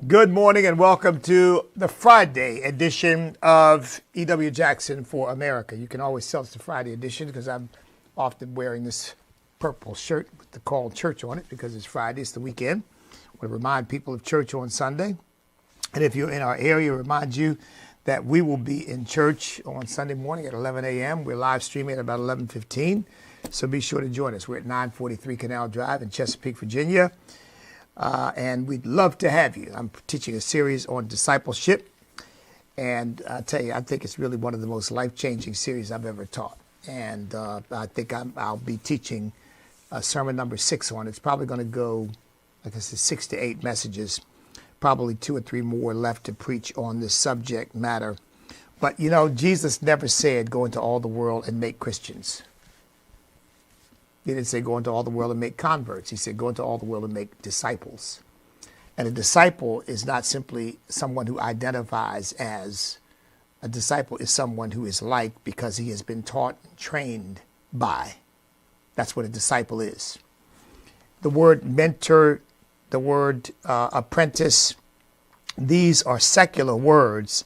Good morning and welcome to the Friday edition of E.W. Jackson for America. You can always tell it's the Friday edition because I'm often wearing this purple shirt with the call church on it because it's Friday, it's the weekend. I want to remind people of church on Sunday. And if you're in our area, remind you that we will be in church on Sunday morning at 11 a.m. We're live streaming at about 11:15. So be sure to join us. We're at 943 Canal Drive in Chesapeake, Virginia. And we'd love to have you. I'm teaching a series on discipleship. And I tell you, I think it's really one of the most life-changing series I've ever taught. And I think I'll be teaching sermon number 6 on it. It's probably going to go, like I said, 6 to 8 messages. Probably 2 or 3 more left to preach on this subject matter. But, you know, Jesus never said, go into all the world and make Christians. He didn't say go into all the world and make converts. He said go into all the world and make disciples. And a disciple is not simply someone who identifies as. A disciple is someone who is like because he has been taught and trained by. That's what a disciple is. The word mentor, the word apprentice, these are secular words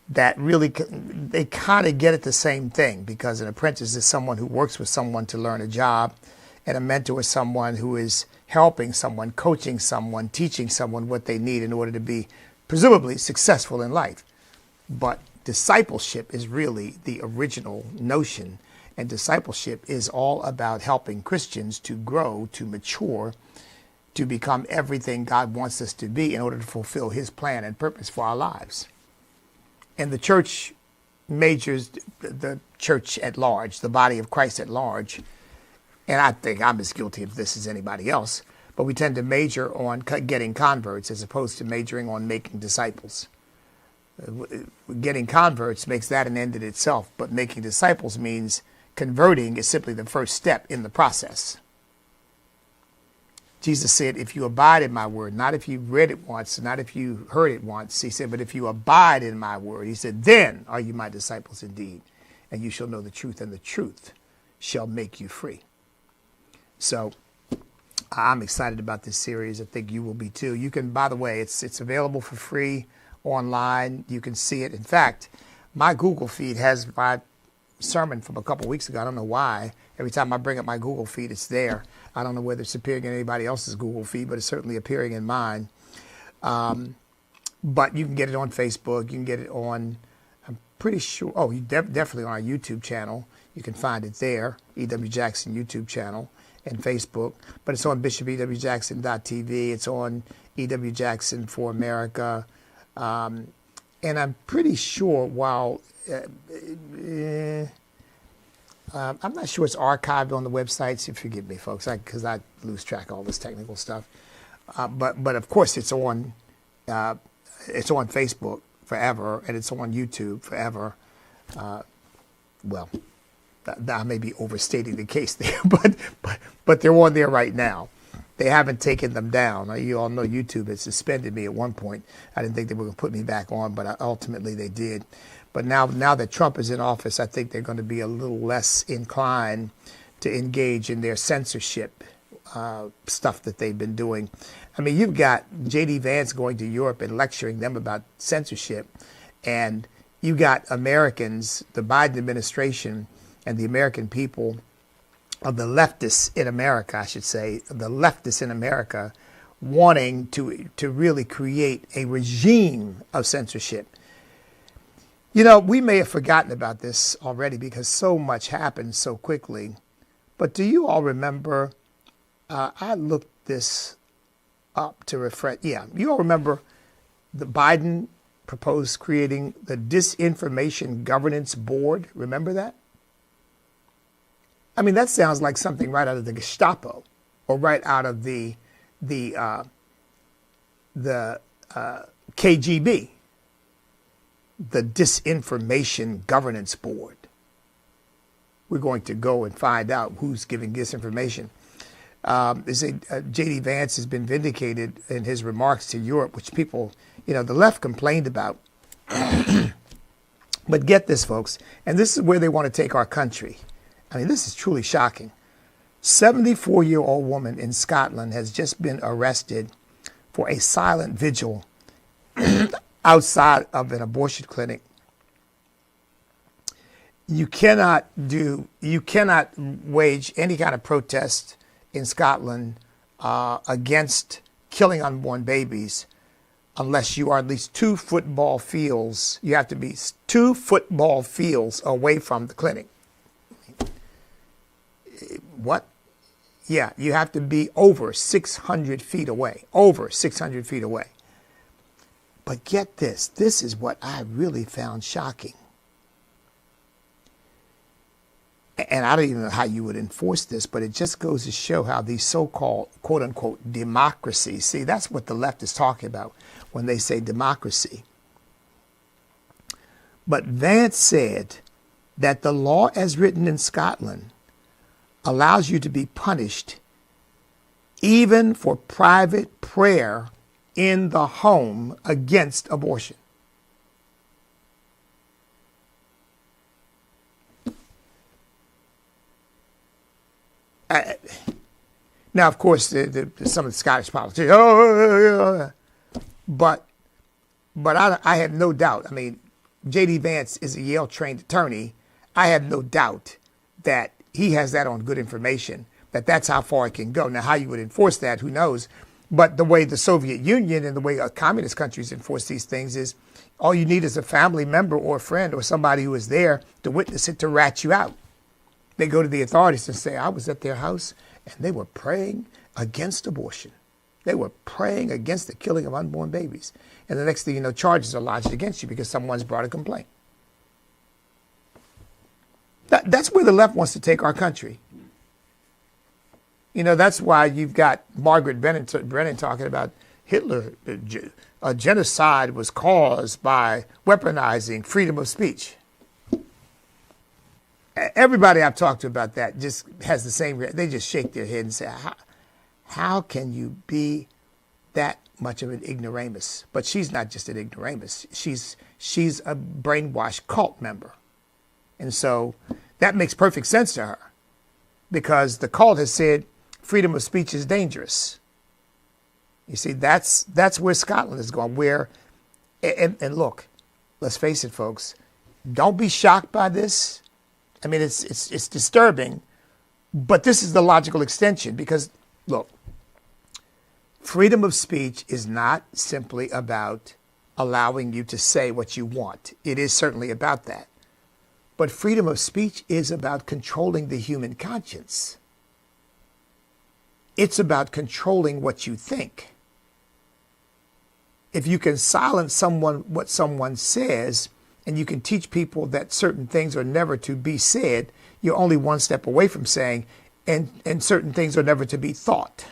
that really, they kind of get at the same thing, because an apprentice is someone who works with someone to learn a job, and a mentor is someone who is helping someone, coaching someone, teaching someone what they need in order to be presumably successful in life. But discipleship is really the original notion, and discipleship is all about helping Christians to grow, to mature, to become everything God wants us to be in order to fulfill his plan and purpose for our lives. And the church majors, the church at large, the body of Christ at large, and I think I'm as guilty of this as anybody else, but we tend to major on getting converts as opposed to majoring on making disciples. Getting converts makes that an end in itself, but making disciples means converting is simply the first step in the process. Jesus said, if you abide in my word, not if you read it once, not if you heard it once. He said, but if you abide in my word, he said, then are you my disciples indeed, and you shall know the truth, and the truth shall make you free. So I'm excited about this series. I think you will be too. You can, by the way, it's available for free online. You can see it. In fact, my Google feed has my sermon from a couple weeks ago. I don't know why. Every time I bring up my Google feed, it's there. I don't know whether it's appearing in anybody else's Google feed, but it's certainly appearing in mine. But you can get it on Facebook. You can get it on, I'm pretty sure, definitely on our YouTube channel. You can find it there, E.W. Jackson YouTube channel and Facebook. But it's on bishopewjackson.tv. It's on E.W. Jackson for America. And I'm pretty sure while... I'm not sure it's archived on the website. So forgive me, folks, because I lose track of all this technical stuff. But of course, it's on Facebook forever, and it's on YouTube forever. Well, I may be overstating the case there, but they're on there right now. They haven't taken them down. You all know YouTube had suspended me at one point. I didn't think they were going to put me back on, but ultimately they did. But now that Trump is in office, I think they're going to be a little less inclined to engage in their censorship stuff that they've been doing. I mean, you've got J.D. Vance going to Europe and lecturing them about censorship. And you got Americans, the Biden administration and the American people, of the leftists in America, I should say, the leftists in America, wanting to really create a regime of censorship. You know, we may have forgotten about this already because so much happened so quickly. But do you all remember, I looked this up to refresh. Yeah, you all remember the Biden proposed creating the Disinformation Governance Board. Remember that? I mean, that sounds like something right out of the Gestapo or right out of the KGB. The Disinformation Governance Board. We're going to go and find out who's giving disinformation. J.D. Vance has been vindicated in his remarks to Europe, which people, the left complained about. But get this, folks, and this is where they want to take our country. I mean, this is truly shocking. 74-year-old woman in Scotland has just been arrested for a silent vigil outside of an abortion clinic, you cannot wage any kind of protest in Scotland against killing unborn babies unless you are at least 2 football fields. You have to be 2 football fields away from the clinic. What? Yeah, you have to be over 600 feet away. Over 600 feet away. But get this. This is what I really found shocking. And I don't even know how you would enforce this, but it just goes to show how these so-called, quote-unquote, democracies, see, that's what the left is talking about when they say democracy. But Vance said that the law as written in Scotland allows you to be punished even for private prayer in the home against abortion. Now, of course, some of the Scottish politicians, but I have no doubt. I mean, J.D. Vance is a Yale-trained attorney. I have no doubt that he has that on good information, that's how far it can go. Now, how you would enforce that, who knows? But the way the Soviet Union and the way communist countries enforce these things is all you need is a family member or a friend or somebody who is there to witness it to rat you out. They go to the authorities and say, I was at their house and they were praying against abortion. They were praying against the killing of unborn babies. And the next thing you know, charges are lodged against you because someone's brought a complaint. That's where the left wants to take our country. You know, that's why you've got Margaret Brennan talking about Hitler. A genocide was caused by weaponizing freedom of speech. Everybody I've talked to about that just has the same, they just shake their head and say, how can you be that much of an ignoramus? But she's not just an ignoramus. She's a brainwashed cult member. And so that makes perfect sense to her because the cult has said freedom of speech is dangerous. You see, that's where Scotland is going. And look, let's face it, folks, don't be shocked by this. I mean, it's disturbing, but this is the logical extension because, look, freedom of speech is not simply about allowing you to say what you want. It is certainly about that. But freedom of speech is about controlling the human conscience. It's about controlling what you think. If you can silence what someone says, and you can teach people that certain things are never to be said, you're only one step away from saying, and certain things are never to be thought.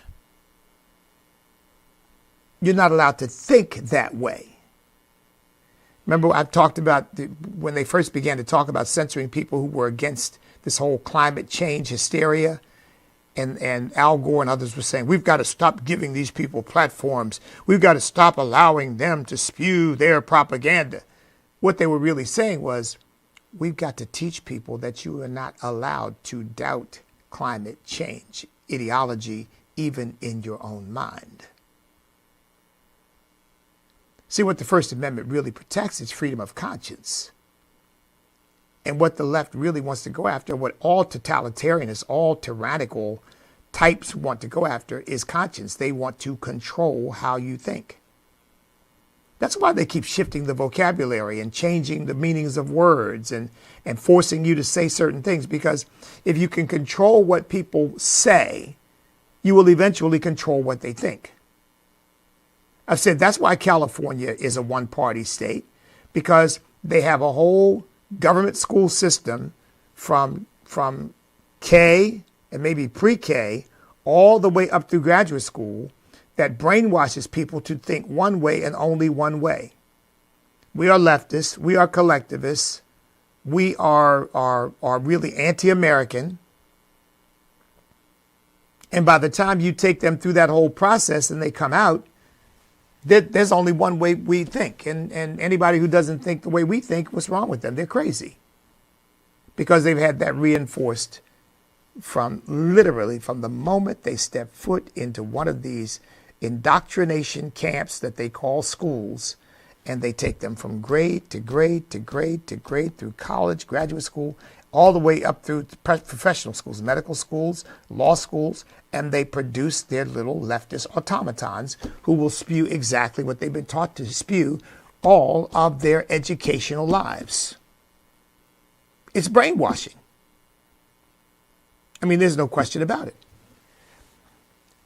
You're not allowed to think that way. Remember, I've talked about when they first began to talk about censoring people who were against this whole climate change hysteria, and Al Gore and others were saying, we've got to stop giving these people platforms. We've got to stop allowing them to spew their propaganda. What they were really saying was, we've got to teach people that you are not allowed to doubt climate change ideology, even in your own mind. See, what the First Amendment really protects is freedom of conscience. And what the left really wants to go after, what all totalitarianists, all tyrannical types want to go after is conscience. They want to control how you think. That's why they keep shifting the vocabulary and changing the meanings of words and forcing you to say certain things. Because if you can control what people say, you will eventually control what they think. I've said that's why California is a one-party state, because they have a whole government school system from K and maybe pre-K all the way up through graduate school that brainwashes people to think one way and only one way. We are leftists. We are collectivists. We are really anti-American. And by the time you take them through that whole process and they come out, there's only one way we think. And anybody who doesn't think the way we think, what's wrong with them? They're crazy. Because they've had that reinforced from the moment they step foot into one of these indoctrination camps that they call schools. and they take them from grade to grade to grade to grade through college, graduate school, all the way up through professional schools, medical schools, law schools, and they produce their little leftist automatons who will spew exactly what they've been taught to spew all of their educational lives. It's brainwashing. I mean, there's no question about it.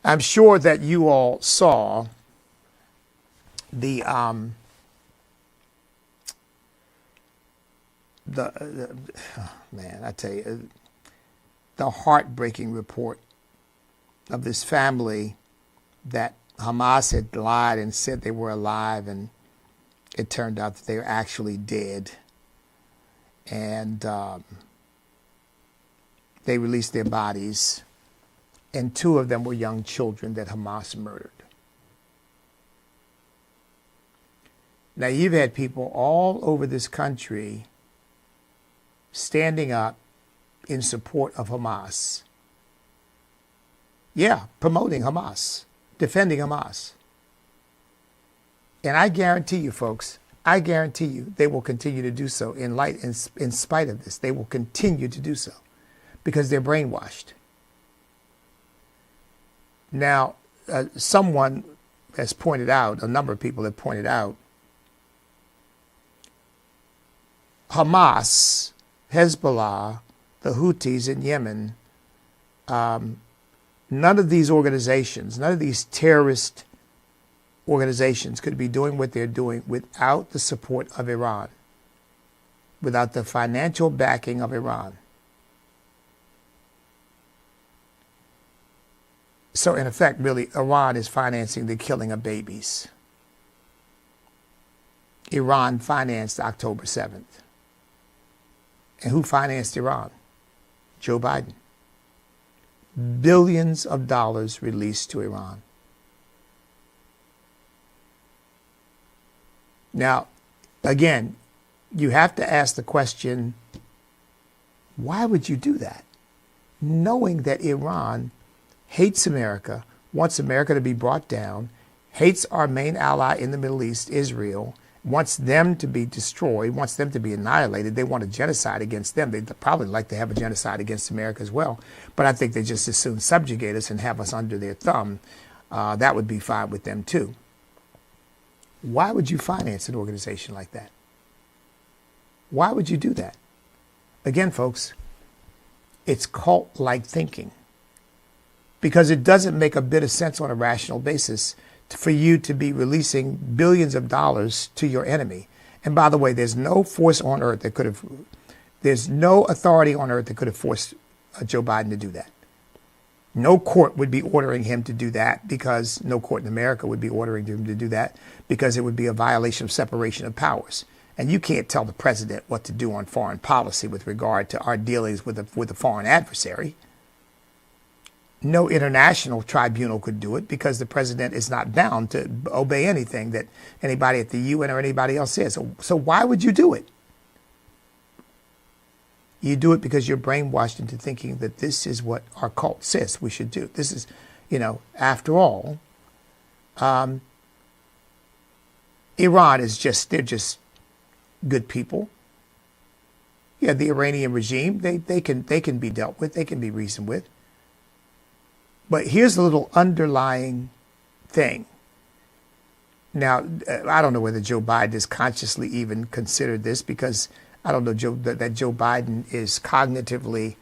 I'm sure that you all saw the oh, man, I tell you, the heartbreaking report of this family that Hamas had lied and said they were alive, and it turned out that they were actually dead. And they released their bodies, and 2 of them were young children that Hamas murdered. Now, you've had people all over this country standing up in support of Hamas. Yeah, promoting Hamas, defending Hamas. And I guarantee you, folks, I guarantee you they will continue to do so in spite of this. They will continue to do so because they're brainwashed. Now, someone has pointed out, a number of people have pointed out, Hamas, Hezbollah, the Houthis in Yemen, none of these organizations, none of these terrorist organizations could be doing what they're doing without the support of Iran, without the financial backing of Iran. So in effect, really, Iran is financing the killing of babies. Iran financed October 7th. And who financed Iran? Joe Biden. Billions of dollars released to Iran. Now, again, you have to ask the question, why would you do that? Knowing that Iran hates America, wants America to be brought down, hates our main ally in the Middle East, Israel, wants them to be destroyed, wants them to be annihilated. They want a genocide against them. They'd probably like to have a genocide against America as well. But I think they just as soon subjugate us and have us under their thumb. That would be fine with them too. Why would you finance an organization like that? Why would you do that? Again, folks, it's cult-like thinking. Because it doesn't make a bit of sense on a rational basis for you to be releasing billions of dollars to your enemy. And by the way, there's no force on earth that could have, there's no authority on earth that could have forced Joe Biden to do that. No court would be ordering him to do that, because no court in America would be ordering him to do that, because it would be a violation of separation of powers. And you can't tell the president what to do on foreign policy with regard to our dealings with a foreign adversary. No international tribunal could do it, because the president is not bound to obey anything that anybody at the UN or anybody else says. So why would you do it? You do it because you're brainwashed into thinking that this is what our cult says we should do. This is, after all, Iran is they're just good people. Yeah, the Iranian regime, they can be dealt with, they can be reasoned with. But here's a little underlying thing. Now, I don't know whether Joe Biden has consciously even considered this, because I don't know that Joe Biden is cognitively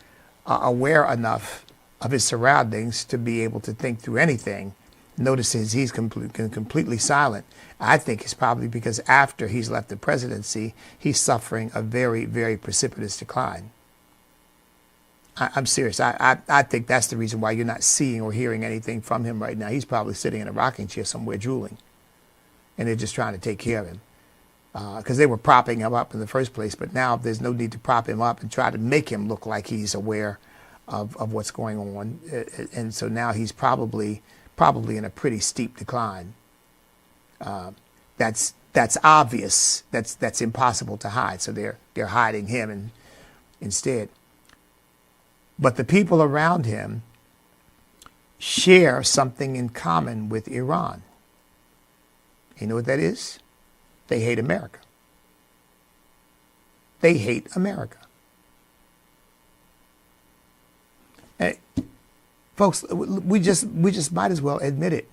aware enough of his surroundings to be able to think through anything. Notices he's completely silent. I think it's probably because after he's left the presidency, he's suffering a very, very precipitous decline. I'm serious. I think that's the reason why you're not seeing or hearing anything from him right now. He's probably sitting in a rocking chair somewhere drooling, and they're just trying to take care of him. Because they were propping him up in the first place, but now there's no need to prop him up and try to make him look like he's aware of what's going on. And so now he's probably in a pretty steep decline. That's obvious. That's impossible to hide. So they're hiding him instead. But the people around him share something in common with Iran. You know what that is? They hate America. They hate America. Hey, folks, we just might as well admit it,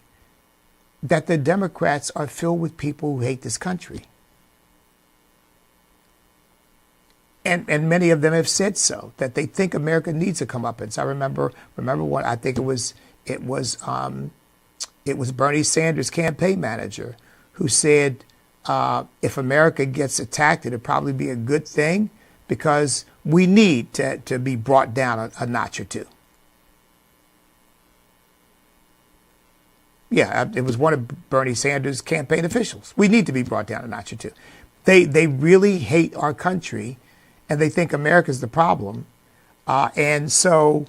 that the Democrats are filled with people who hate this country. And many of them have said so, that they think America needs a comeuppance. I remember what I think it was Bernie Sanders' campaign manager who said, if America gets attacked, it'd probably be a good thing because we need to be brought down a notch or two. Yeah, it was one of Bernie Sanders' campaign officials. We need to be brought down a notch or two. They really hate our country, and they think America's the problem. And so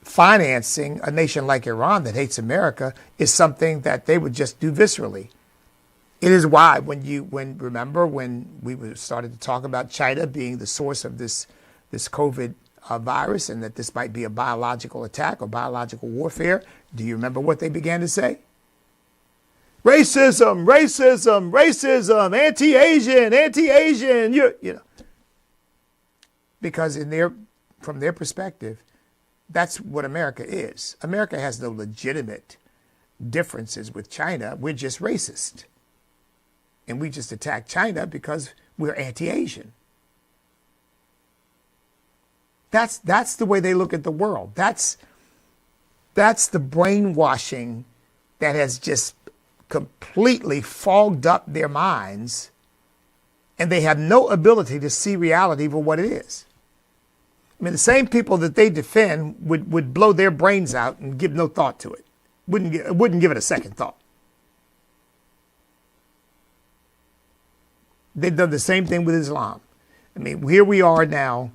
financing a nation like Iran that hates America is something that they would just do viscerally. It is why remember when we started to talk about China being the source of this COVID virus and that this might be a biological attack or biological warfare, do you remember what they began to say? Racism, racism, racism, anti-Asian, you know. Because from their perspective, that's what America is. America has no legitimate differences with China. We're just racist. And we just attack China because we're anti-Asian. That's the way they look at the world. That's the brainwashing that has just completely fogged up their minds, and they have no ability to see reality for what it is. I mean, the same people that they defend would blow their brains out and give no thought to it. Wouldn't give it a second thought. They've done the same thing with Islam. I mean, here we are now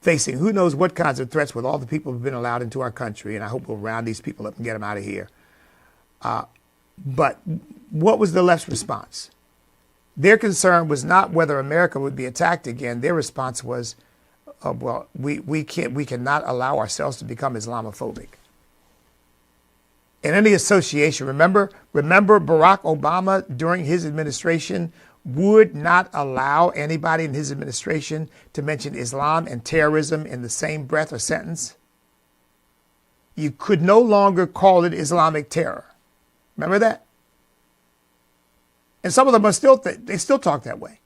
facing who knows what kinds of threats with all the people who've been allowed into our country, and I hope we'll round these people up and get them out of here. But what was the left's response? Their concern was not whether America would be attacked again. Their response was, well, we cannot allow ourselves to become Islamophobic. In any association, remember Barack Obama during his administration would not allow anybody in his administration to mention Islam and terrorism in the same breath or sentence. You could no longer call it Islamic terror. Remember that? And some of them are they still talk that way.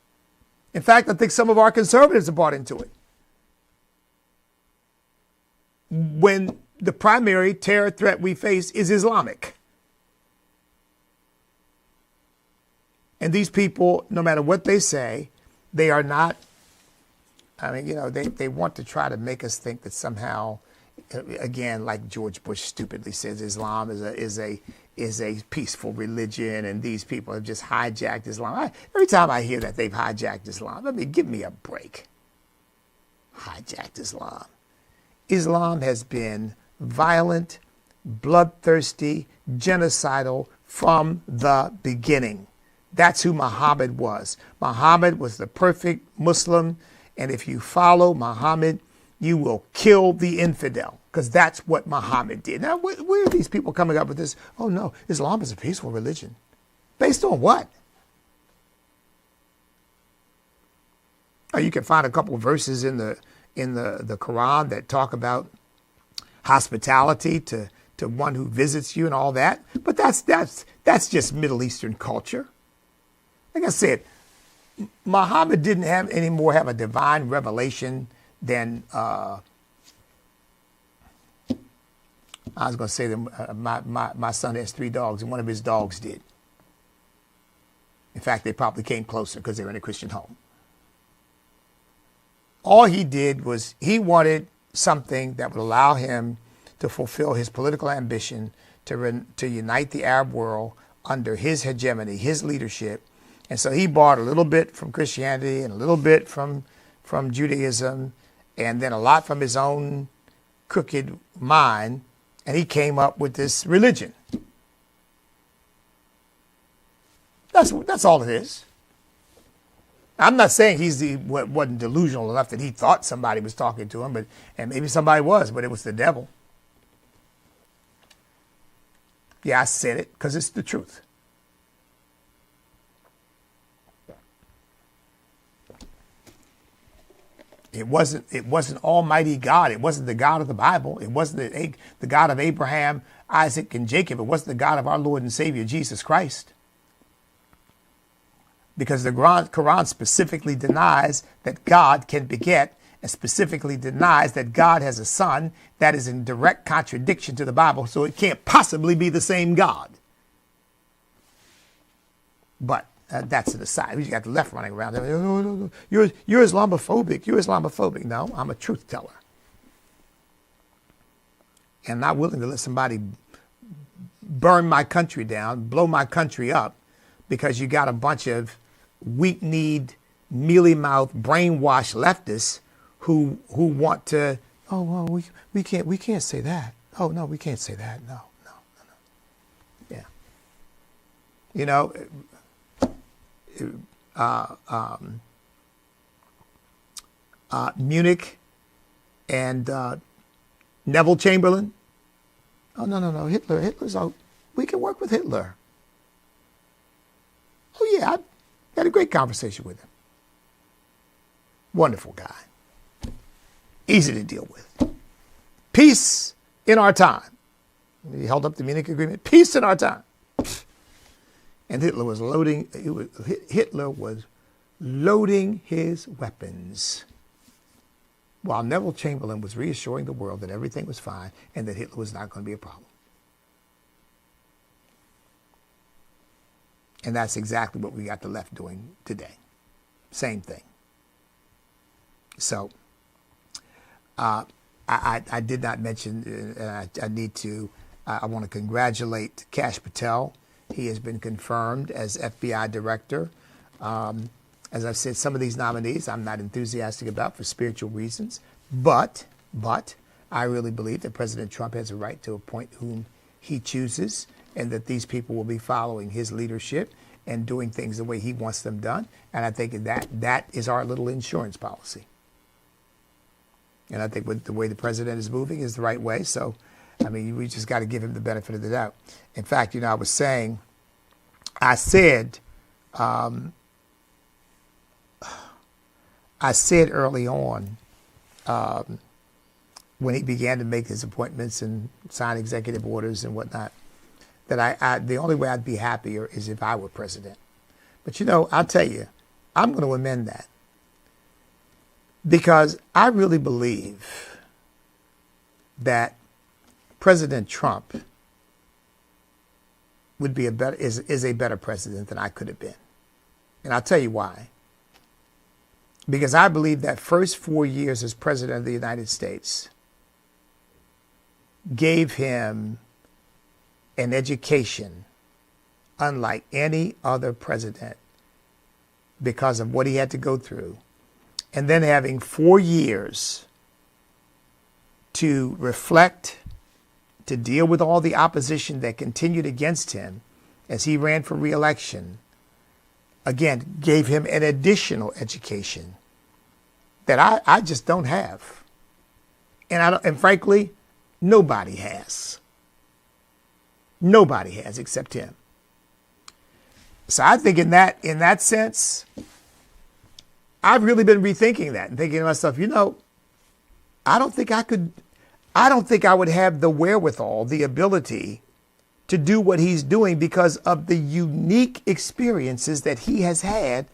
In fact, I think some of our conservatives have bought into it. When the primary terror threat we face is Islamic. And these people, no matter what they say, they are not, I mean, you know, they want to try to make us think that somehow, again, like George Bush stupidly says, Islam is a peaceful religion, and these people have just hijacked Islam. Every time I hear that they've hijacked Islam, I mean, give me a break. Hijacked Islam. Islam has been violent, bloodthirsty, genocidal from the beginning. That's who Muhammad was. Muhammad was the perfect Muslim, and if you follow Muhammad, you will kill the infidel, because that's what Muhammad did. Now, where are these people coming up with this? Oh, no, Islam is a peaceful religion. Based on what? Oh, you can find a couple of verses in the Quran that talk about hospitality to one who visits you and all that. But that's just Middle Eastern culture. Like I said, Muhammad didn't have a divine revelation than I was going to say that my son has 3 dogs, and one of his dogs did. In fact, they probably came closer because they were in a Christian home. All he did was he wanted something that would allow him to fulfill his political ambition to unite the Arab world under his hegemony, his leadership. And so he bought a little bit from Christianity and a little bit from Judaism, and then a lot from his own crooked mind, and he came up with this religion. That's all it is. I'm not saying wasn't delusional enough that he thought somebody was talking to him, and maybe somebody was, but it was the devil. Yeah, I said it because it's the truth. It wasn't Almighty God. It wasn't the God of the Bible. It wasn't the God of Abraham, Isaac, and Jacob. It wasn't the God of our Lord and Savior, Jesus Christ. Because the Quran specifically denies that God can beget, and specifically denies that God has a son. That is in direct contradiction to the Bible, so it can't possibly be the same God. But that's to the side. You got the left running around. No. You're Islamophobic. You're Islamophobic. No, I'm a truth teller. And not willing to let somebody burn my country down, blow my country up, because you got a bunch of weak-kneed, mealy-mouthed, brainwashed leftists who want to, oh, well, we can't say that. Oh, no, we can't say that. No. Yeah. You know, Munich and Neville Chamberlain. Oh, no. Hitler's out. We can work with Hitler. Oh, yeah. I had a great conversation with him. Wonderful guy. Easy to deal with. Peace in our time. He held up the Munich Agreement. Peace in our time. And Hitler was loading his weapons, while Neville Chamberlain was reassuring the world that everything was fine and that Hitler was not going to be a problem. And that's exactly what we got the left doing today. Same thing. So I did not mention, I want to congratulate Kash Patel. He has been confirmed as FBI director. As I've said, some of these nominees I'm not enthusiastic about for spiritual reasons, but I really believe that President Trump has a right to appoint whom he chooses, and that these people will be following his leadership and doing things the way he wants them done. And I think that is our little insurance policy. And I think the way the president is moving is the right way. So, I mean, we just got to give him the benefit of the doubt. In fact, I said early on, when he began to make his appointments and sign executive orders and whatnot, that the only way I'd be happier is if I were president. But I'll tell you, I'm going to amend that, because I really believe that President Trump would be is a better president than I could have been. And I'll tell you why. Because I believe that first 4 years as president of the United States gave him an education unlike any other president because of what he had to go through. And then having 4 years to reflect, to deal with all the opposition that continued against him as he ran for re-election, again, gave him an additional education that I just don't have. And frankly, nobody has. Nobody has except him. So I think in that sense, I've really been rethinking that and thinking to myself, I don't think I would have the wherewithal, the ability to do what he's doing because of the unique experiences that he has had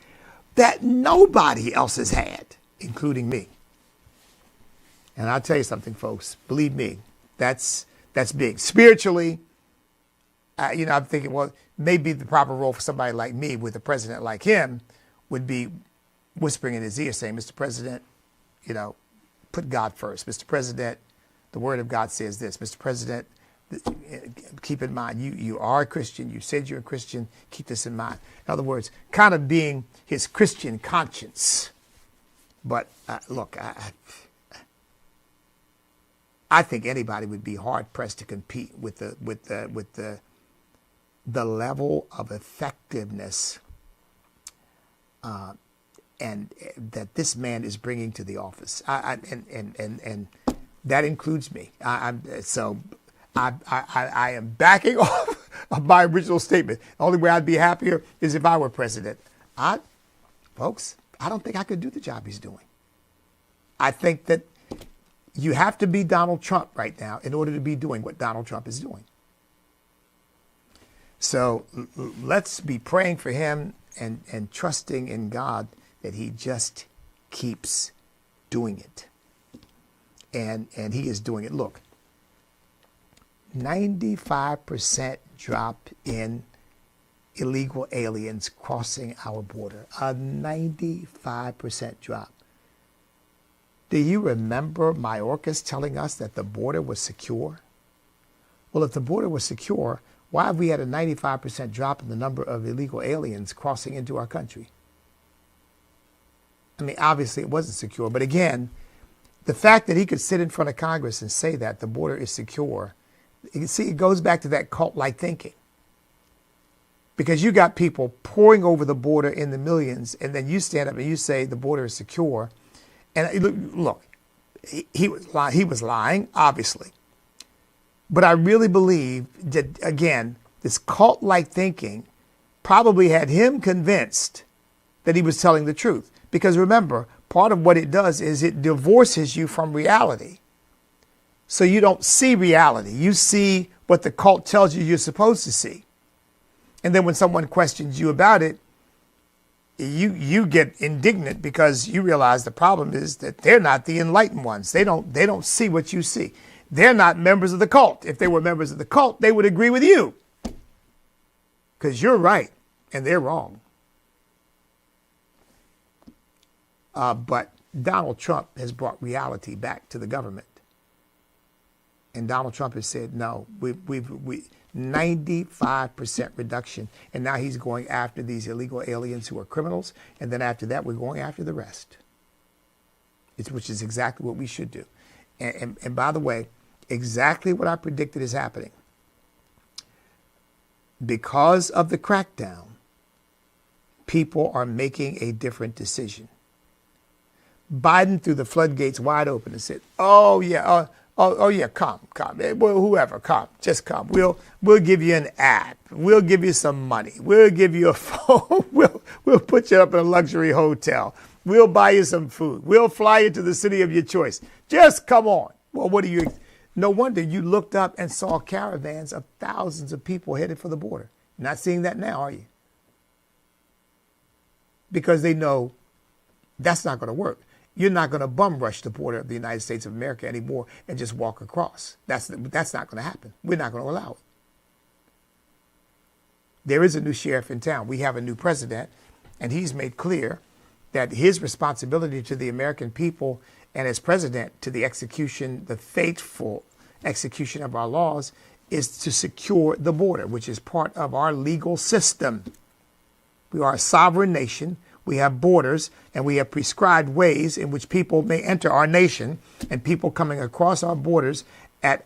that nobody else has had, including me. And I'll tell you something, folks, believe me, that's big. Spiritually, I'm thinking, well, maybe the proper role for somebody like me with a president like him would be whispering in his ear saying, Mr. President, put God first. Mr. President, the word of God says this. Mr. President, keep in mind, you are a Christian. You said you're a Christian. Keep this in mind. In other words, kind of being his Christian conscience. But look, I think anybody would be hard pressed to compete with the level of effectiveness and that this man is bringing to the office, and that includes me. I am backing off of my original statement. The only way I'd be happier is if I were president. Folks, I don't think I could do the job he's doing. I think that you have to be Donald Trump right now in order to be doing what Donald Trump is doing. So let's be praying for him and trusting in God that he just keeps doing it. And he is doing it. Look, 95% drop in illegal aliens crossing our border. A 95% drop. Do you remember Mayorkas telling us that the border was secure? Well, if the border was secure, why have we had a 95% drop in the number of illegal aliens crossing into our country? I mean, obviously it wasn't secure. But again, the fact that he could sit in front of Congress and say that the border is secure, you see, it goes back to that cult-like thinking. Because you got people pouring over the border in the millions, and then you stand up and you say the border is secure. And look, he was lying, obviously. But I really believe that, again, this cult-like thinking probably had him convinced that he was telling the truth. Because remember, part of what it does is it divorces you from reality. So you don't see reality. You see what the cult tells you you're supposed to see. And then when someone questions you about it, you get indignant because you realize the problem is that they're not the enlightened ones. They don't see what you see. They're not members of the cult. If they were members of the cult, they would agree with you. Because you're right and they're wrong. But Donald Trump has brought reality back to the government. And Donald Trump has said, no, we 95% reduction. And now he's going after these illegal aliens who are criminals. And then after that, we're going after the rest. Which is exactly what we should do. And by the way, exactly what I predicted is happening. Because of the crackdown, people are making a different decision. Biden threw the floodgates wide open and said, oh yeah, come. Well, whoever, come, just come. We'll give you an ad. We'll give you some money. We'll give you a phone. We'll put you up in a luxury hotel. We'll buy you some food. We'll fly you to the city of your choice. Just come on. Well, no wonder you looked up and saw caravans of thousands of people headed for the border. Not seeing that now, are you? Because they know that's not going to work. You're not going to bum rush the border of the United States of America anymore and just walk across. That's not going to happen. We're not going to allow it. There is a new sheriff in town. We have a new president, and he's made clear that his responsibility to the American people and as president to the execution, the faithful execution of our laws, is to secure the border, which is part of our legal system. We are a sovereign nation. We have borders, and we have prescribed ways in which people may enter our nation, and people coming across our borders at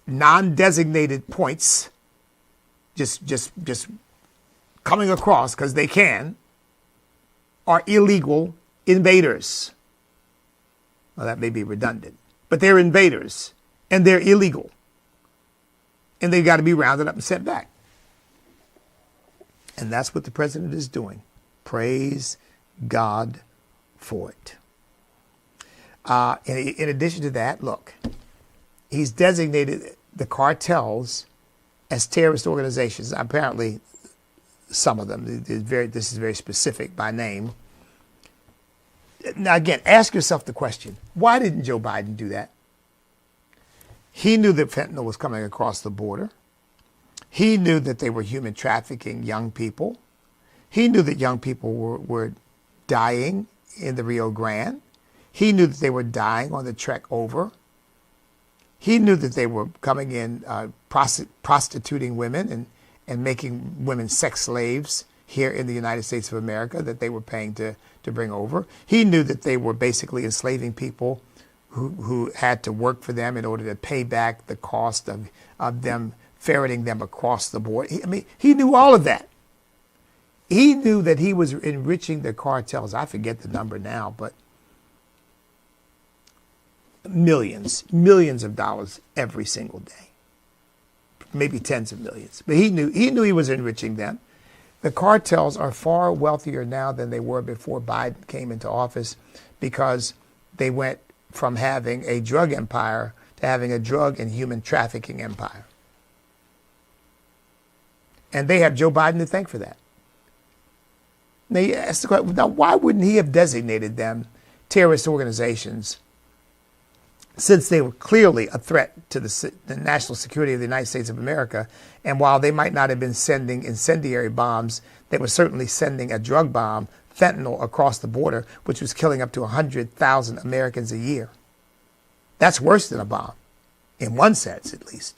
non-designated points, just coming across because they can, are illegal invaders. Well, that may be redundant, but they're invaders, and they're illegal, and they've got to be rounded up and sent back. And that's what the president is doing. Praise God for it. In addition to that, look, he's designated the cartels as terrorist organizations. Apparently, some of them. This is very specific by name. Now, again, ask yourself the question, why didn't Joe Biden do that? He knew that fentanyl was coming across the border. He knew that they were human trafficking young people. He knew that young people were dying in the Rio Grande. He knew that they were dying on the trek over. He knew that they were coming in prostituting women and making women sex slaves here in the United States of America that they were paying to bring over. He knew that they were basically enslaving people who had to work for them in order to pay back the cost of them ferreting them across the board. He knew all of that. He knew that he was enriching the cartels. I forget the number now, but millions of dollars every single day, maybe tens of millions. But he knew he was enriching them. The cartels are far wealthier now than they were before Biden came into office because they went from having a drug empire to having a drug and human trafficking empire. And they have Joe Biden to thank for that. Now, you ask the question, now why wouldn't he have designated them terrorist organizations, since they were clearly a threat to the national security of the United States of America? And while they might not have been sending incendiary bombs, they were certainly sending a drug bomb, fentanyl, across the border, which was killing up to 100,000 Americans a year. That's worse than a bomb, in one sense at least,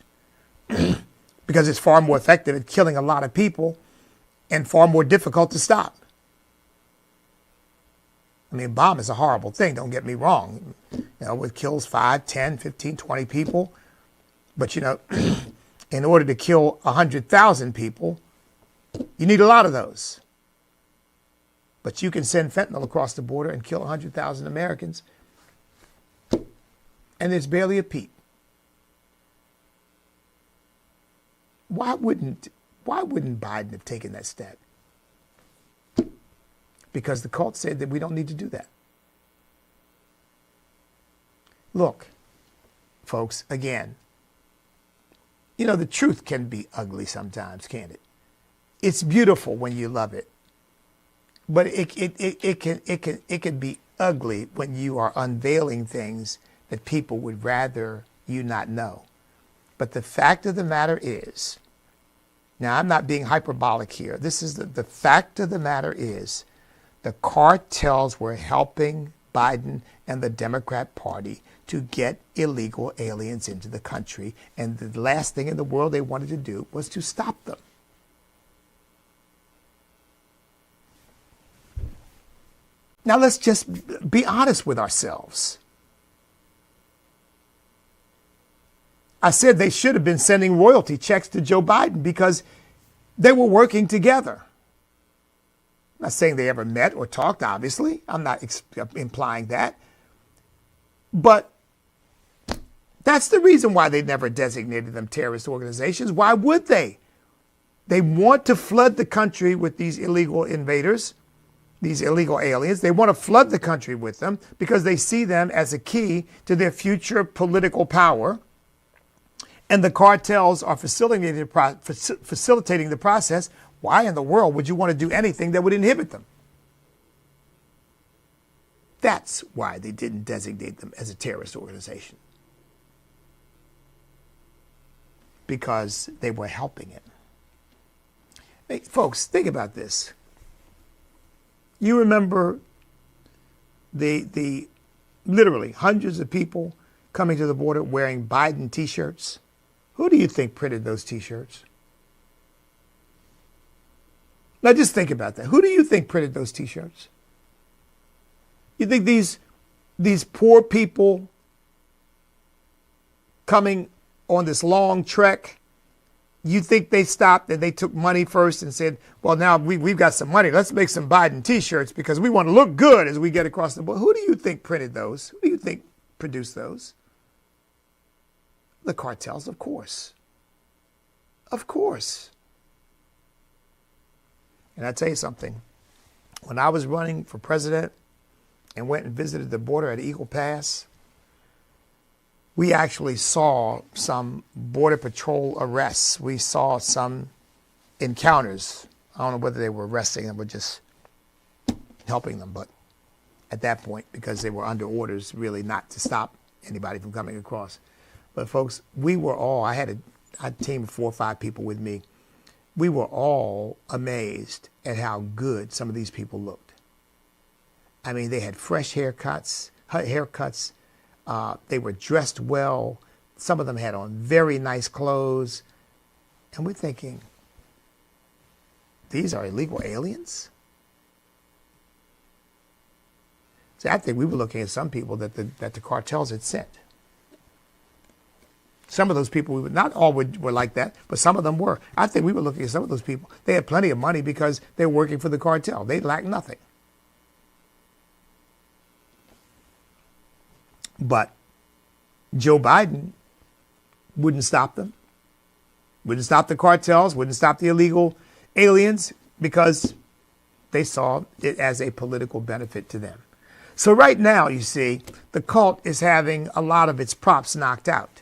because it's far more effective at killing a lot of people and far more difficult to stop. I mean, a bomb is a horrible thing, don't get me wrong. You know, it kills 5, 10, 15, 20 people. But, you know, in order to kill 100,000 people, you need a lot of those. But you can send fentanyl across the border and kill 100,000 Americans, and there's barely a peep. Why wouldn't Biden have taken that step? Because the cult said that we don't need to do that. Look, folks, again, you know, the truth can be ugly sometimes, can't it? It's beautiful when you love it, but it can be ugly when you are unveiling things that people would rather you not know. But the fact of the matter is, now I'm not being hyperbolic here. This is the fact of the matter is, the cartels were helping Biden and the Democrat Party to get illegal aliens into the country. And the last thing in the world they wanted to do was to stop them. Now let's just be honest with ourselves. I said they should have been sending royalty checks to Joe Biden because they were working together. I'm not saying they ever met or talked, obviously. I'm not implying that. But that's the reason why they never designated them terrorist organizations. Why would they? They want to flood the country with these illegal invaders, these illegal aliens. They want to flood the country with them because they see them as a key to their future political power. And the cartels are facilitating the process. Why in the world would you want to do anything that would inhibit them? That's why they didn't designate them as a terrorist organization. Because they were helping it. Hey, folks, think about this. You remember the literally hundreds of people coming to the border wearing Biden t-shirts? Who do you think printed those t-shirts? Now just think about that. Who do you think printed those t-shirts? You think these poor people coming on this long trek, you think they stopped and they took money first and said, well, now we've got some money. Let's make some Biden t-shirts because we want to look good as we get across the border. Who do you think printed those? Who do you think produced those? The cartels, of course. Of course. And I tell you something, when I was running for president and went and visited the border at Eagle Pass, we actually saw some Border Patrol arrests. We saw some encounters. I don't know whether they were arresting them or just helping them, but at that point, because they were under orders really not to stop anybody from coming across. But folks, we were all, I had a team of 4 or 5 people with me. We were all amazed at how good some of these people looked. I mean, they had fresh haircuts. They were dressed well. Some of them had on very nice clothes. And we're thinking, these are illegal aliens? See, I think we were looking at some people that the cartels had sent. Some of those people, not all were like that, but some of them were. I think we were looking at some of those people. They had plenty of money because they were working for the cartel. They lacked nothing. But Joe Biden wouldn't stop them, wouldn't stop the cartels, wouldn't stop the illegal aliens because they saw it as a political benefit to them. So right now, you see, the cult is having a lot of its props knocked out.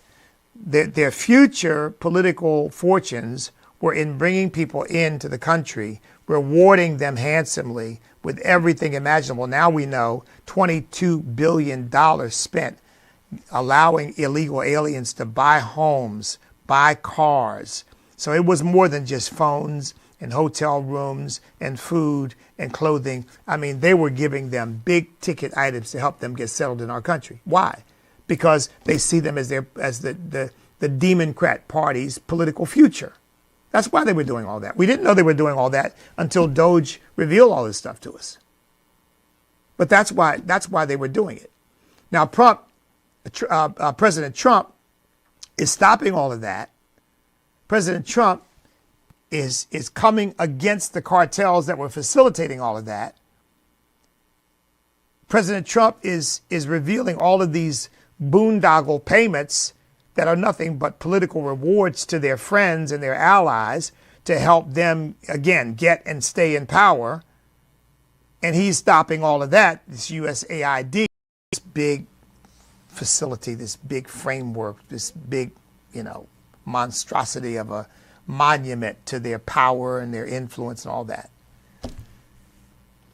Their future political fortunes were in bringing people into the country, rewarding them handsomely with everything imaginable. Now we know $22 billion spent allowing illegal aliens to buy homes, buy cars. So it was more than just phones and hotel rooms and food and clothing. I mean, they were giving them big ticket items to help them get settled in our country. Why? Because they see them as the Democrat Party's political future. That's why they were doing all that. We didn't know they were doing all that until Doge revealed all this stuff to us. But that's why they were doing it. Now, President Trump is stopping all of that. President Trump is coming against the cartels that were facilitating all of that. President Trump is revealing all of these boondoggle payments that are nothing but political rewards to their friends and their allies to help them, again, get and stay in power. And he's stopping all of that, this USAID, this big facility, this big framework, this big, monstrosity of a monument to their power and their influence and all that.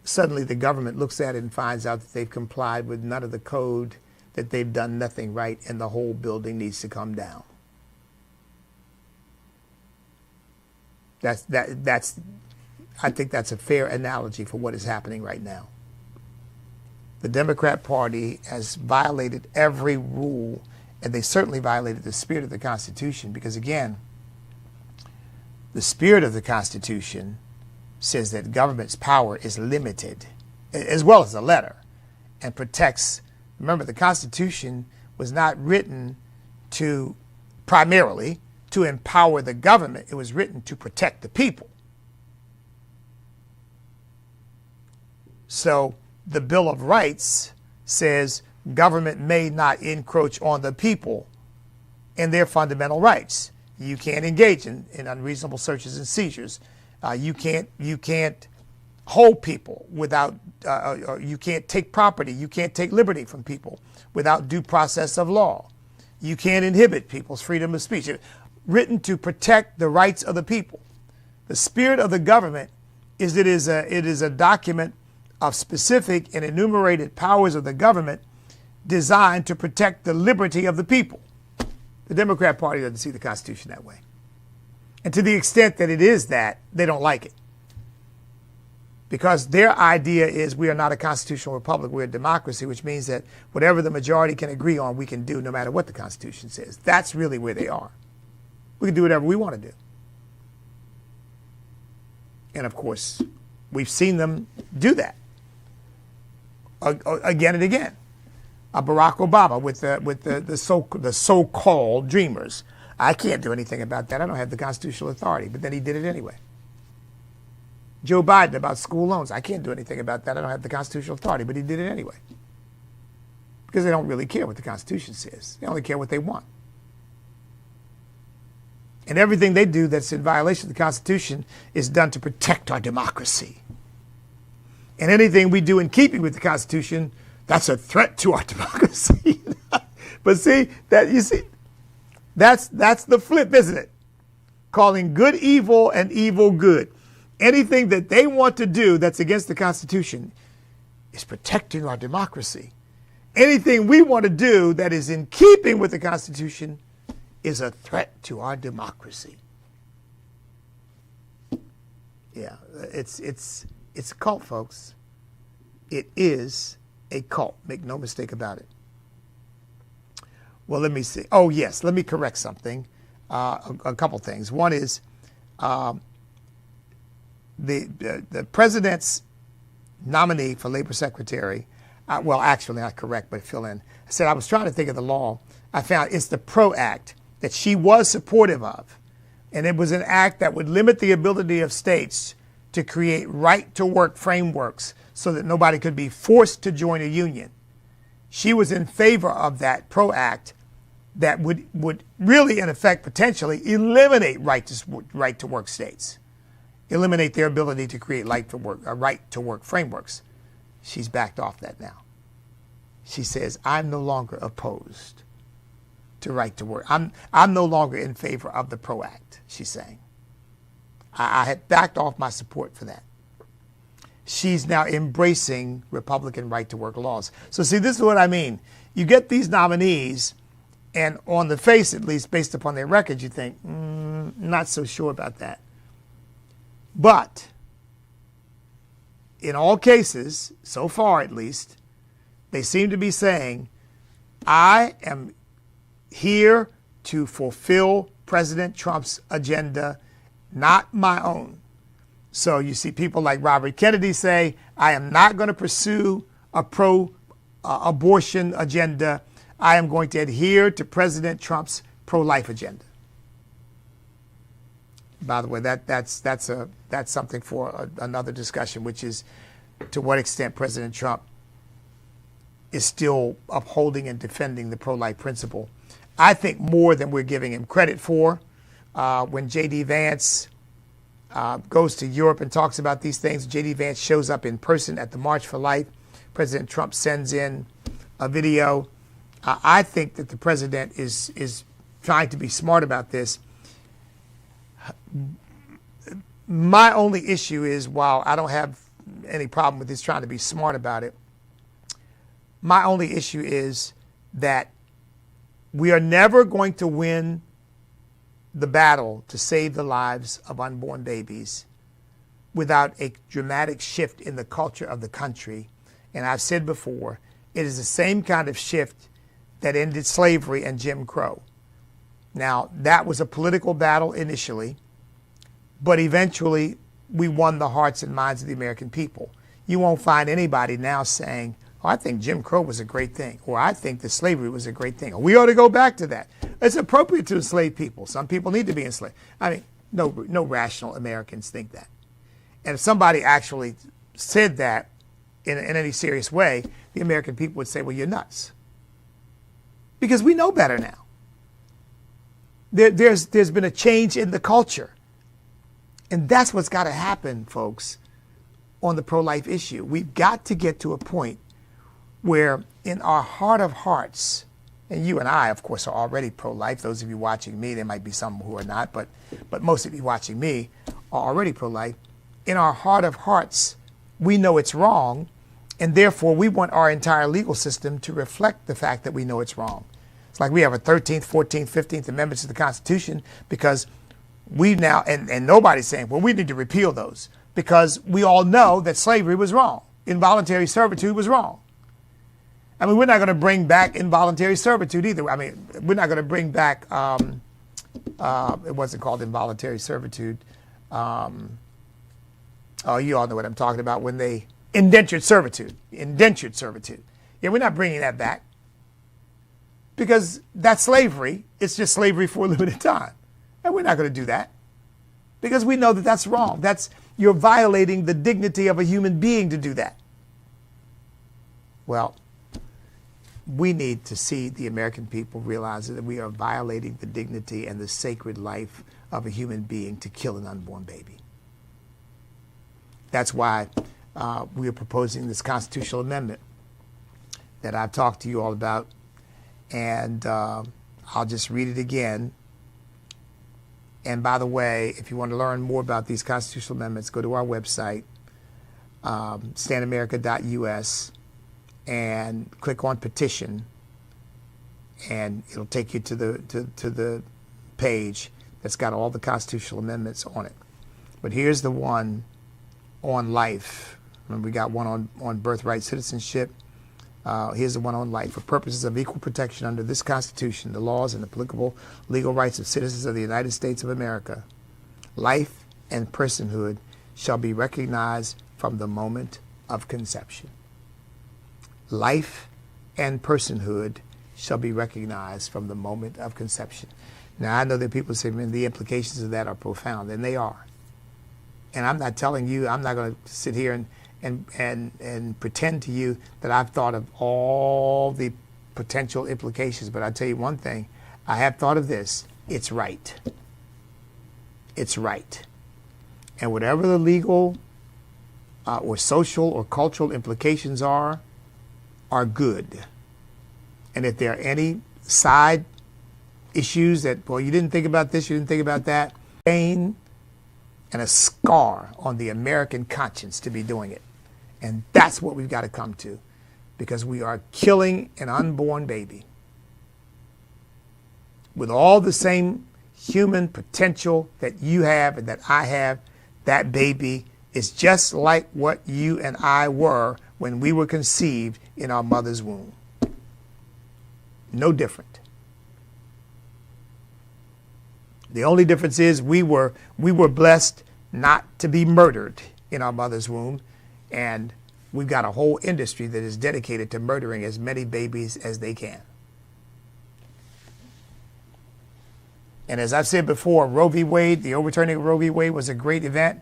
Suddenly the government looks at it and finds out that they've complied with none of the code, that they've done nothing right, and the whole building needs to come down. I think that's a fair analogy for what is happening right now. The Democrat Party has violated every rule, and they certainly violated the spirit of the Constitution, because again, the spirit of the Constitution says that government's power is limited, as well as the letter, and protects. Remember, the Constitution was not written primarily to empower the government. It was written to protect the people. So the Bill of Rights says government may not encroach on the people and their fundamental rights. You can't engage in unreasonable searches and seizures. You can't hold people without, you can't take property, you can't take liberty from people without due process of law. You can't inhibit people's freedom of speech. Written to protect the rights of the people. The spirit of the government is it is a document of specific and enumerated powers of the government designed to protect the liberty of the people. The Democrat Party doesn't see the Constitution that way. And to the extent that it is that, they don't like it. Because their idea is we are not a constitutional republic, we're a democracy, which means that whatever the majority can agree on, we can do no matter what the Constitution says. That's really where they are. We can do whatever we want to do. And of course, we've seen them do that again and again. Barack Obama with the so-called dreamers. I can't do anything about that. I don't have the constitutional authority, but then he did it anyway. Joe Biden about school loans. I can't do anything about that. I don't have the constitutional authority, but he did it anyway. Because they don't really care what the Constitution says. They only care what they want. And everything they do that's in violation of the Constitution is done to protect our democracy. And anything we do in keeping with the Constitution, that's a threat to our democracy. But see, that's the flip, isn't it? Calling good evil and evil good. Anything that they want to do that's against the Constitution is protecting our democracy. Anything we want to do that is in keeping with the Constitution is a threat to our democracy. Yeah, it's a cult, folks. It is a cult. Make no mistake about it. Well, let me see. Oh, yes, let me correct something. A couple things. One is the president's nominee for labor secretary, well, actually not correct, but fill in. I said I was trying to think of the law. I found it's the PRO Act that she was supportive of. And it was an act that would limit the ability of states to create right-to-work frameworks so that nobody could be forced to join a union. She was in favor of that PRO Act that would really, in effect, potentially eliminate right-to-work states, eliminate their ability to create right-to-work frameworks. She's backed off that now. She says, I'm no longer opposed to right to work. I'm no longer in favor of the PRO Act, she's saying. I had backed off my support for that. She's now embracing Republican right to work laws. So see, this is what I mean. You get these nominees, and on the face, at least based upon their record, you think, not so sure about that. But in all cases, so far at least, they seem to be saying, I am here to fulfill President Trump's agenda, not my own. So you see people like Robert Kennedy say, I am not going to pursue a pro-abortion agenda. I am going to adhere to President Trump's pro-life agenda. By the way, that's something for another discussion, which is to what extent President Trump is still upholding and defending the pro-life principle. I think more than we're giving him credit for. When J.D. Vance goes to Europe and talks about these things, J.D. Vance shows up in person at the March for Life. President Trump sends in a video. I think that the president is trying to be smart about this. My only issue is, while I don't have any problem with this trying to be smart about it, my only issue is that we are never going to win the battle to save the lives of unborn babies without a dramatic shift in the culture of the country. And I've said before, it is the same kind of shift that ended slavery and Jim Crow. Now, that was a political battle initially, but eventually we won the hearts and minds of the American people. You won't find anybody now saying, oh, I think Jim Crow was a great thing, or I think that slavery was a great thing, or we ought to go back to that. It's appropriate to enslave people. Some people need to be enslaved. I mean, no rational Americans think that. And if somebody actually said that in any serious way, the American people would say, well, you're nuts. Because we know better now. There's been a change in the culture. And that's what's got to happen, folks, on the pro-life issue. We've got to get to a point where in our heart of hearts, and you and I, of course, are already pro-life. Those of you watching me, there might be some who are not, but most of you watching me are already pro-life. In our heart of hearts, we know it's wrong, and therefore we want our entire legal system to reflect the fact that we know it's wrong. It's like we have a 13th, 14th, 15th Amendments to the Constitution because we now, and nobody's saying, well, we need to repeal those because we all know that slavery was wrong. Involuntary servitude was wrong. I mean, we're not going to bring back involuntary servitude either. I mean, we're not going to bring back, it wasn't called involuntary servitude. Oh, you all know what I'm talking about when they, indentured servitude. Yeah, we're not bringing that back because that's slavery. It's just slavery for a limited time. And we're not going to do that because we know that that's wrong. You're violating the dignity of a human being to do that. Well, we need to see the American people realize that we are violating the dignity and the sacred life of a human being to kill an unborn baby. That's why we are proposing this constitutional amendment that I've talked to you all about. And I'll just read it again. And by the way, if you want to learn more about these constitutional amendments, go to our website, standamerica.us, and click on petition, and it'll take you to the page that's got all the constitutional amendments on it. But here's the one on life. Remember, we got one on birthright citizenship. Here's the one on life. For purposes of equal protection under this Constitution, the laws and applicable legal rights of citizens of the United States of America, life and personhood shall be recognized from the moment of conception. Life and personhood shall be recognized from the moment of conception. Now, I know that people say, man, the implications of that are profound, and they are. And I'm not telling you, I'm not going to sit here and pretend to you that I've thought of all the potential implications. But I'll tell you one thing, I have thought of this. It's right. It's right. And whatever the legal or social or cultural implications are good. And if there are any side issues that, well, you didn't think about this, you didn't think about that, pain and a scar on the American conscience to be doing it. And that's what we've got to come to, because we are killing an unborn baby with all the same human potential that you have and that I have. That baby is just like what you and I were when we were conceived in our mother's womb. No different. The only difference is we were blessed not to be murdered in our mother's womb, and we've got a whole industry that is dedicated to murdering as many babies as they can. And as I've said before, Roe v. Wade, the overturning of Roe v. Wade was a great event,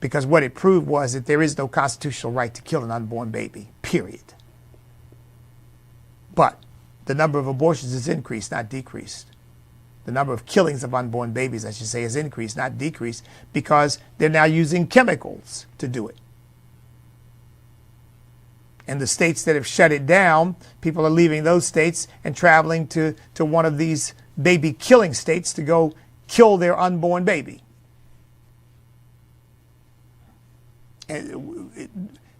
because what it proved was that there is no constitutional right to kill an unborn baby, period. But the number of abortions has increased, not decreased. The number of killings of unborn babies, I should say, has increased, not decreased, because they're now using chemicals to do it. And the states that have shut it down, people are leaving those states and traveling to one of these baby killing states to go kill their unborn baby. And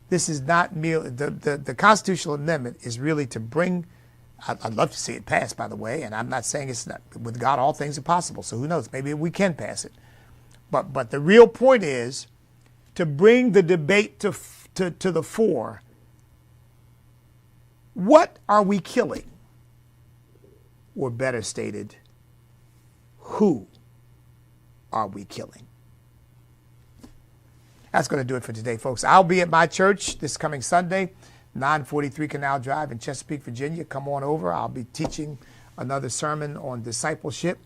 this is not merely, the constitutional amendment is really to bring, I'd love to see it passed, by the way, and I'm not saying it's not, with God all things are possible, so who knows, maybe we can pass it. But the real point is to bring the debate to the fore. What are we killing? Or better stated, who are we killing? That's going to do it for today, folks. I'll be at my church this coming Sunday, 943 Canal Drive in Chesapeake, Virginia. Come on over. I'll be teaching another sermon on discipleship,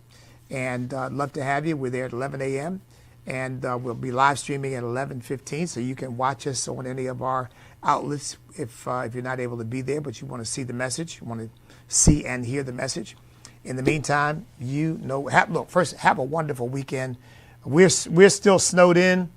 and I'd love to have you. We're there at 11 a.m., and we'll be live streaming at 11:15, so you can watch us on any of our outlets if you're not able to be there, but you want to see the message, you want to see and hear the message. In the meantime, first, have a wonderful weekend. We're still snowed in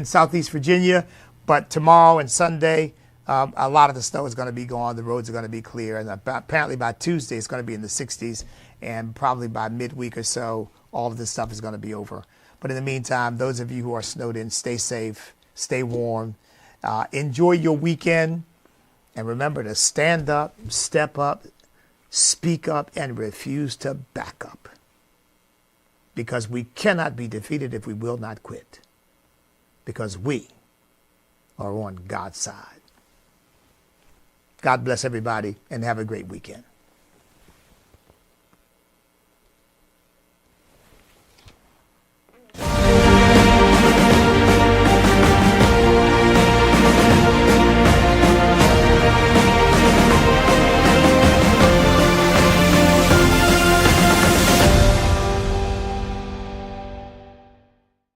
Southeast Virginia, but tomorrow and Sunday, a lot of the snow is going to be gone. The roads are going to be clear, and apparently by Tuesday it's going to be in the 60s, and probably by midweek or so, all of this stuff is going to be over. But in the meantime, those of you who are snowed in, stay safe, stay warm, enjoy your weekend, and remember to stand up, step up, speak up, and refuse to back up. Because we cannot be defeated if we will not quit. Because we are on God's side. God bless everybody, and have a great weekend.